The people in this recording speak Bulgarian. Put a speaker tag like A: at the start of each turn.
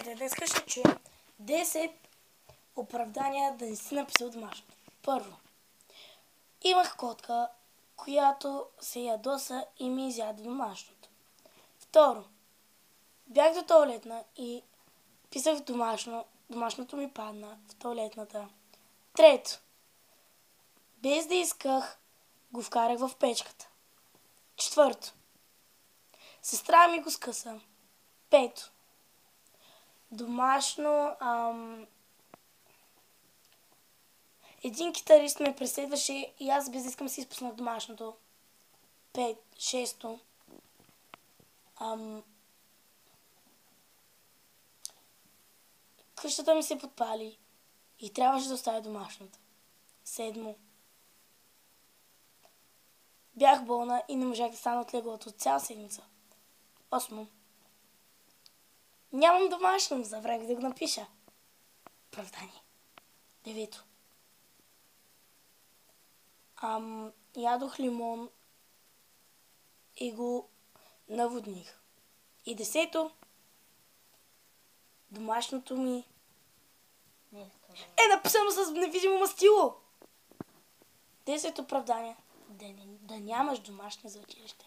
A: Здравейте, днес ще чуем 10 оправдания да не си написал домашното. Първо, имах котка, която се ядоса и ми изяде домашното. Второ, бях до тоалетна и писах домашното ми падна в тоалетната. Трето, без да исках, го вкарах в печката. Четвърто, сестра ми го скъса. Пето, домашно, един китарист ме преследваше и аз без да искам си изпуснах домашното. Шесто, къщата ми се подпали и трябваше да оставя домашното. Седмо, бях болна и не можах да стана от леглото цяла седмица. Осмо, нямам домашно, забравих да го напиша. Оправдание. Девето, ядох лимон и го наводних. И десето, домашното ми е написано с невидимо мастило. 10 оправдания да нямаш домашни за училище.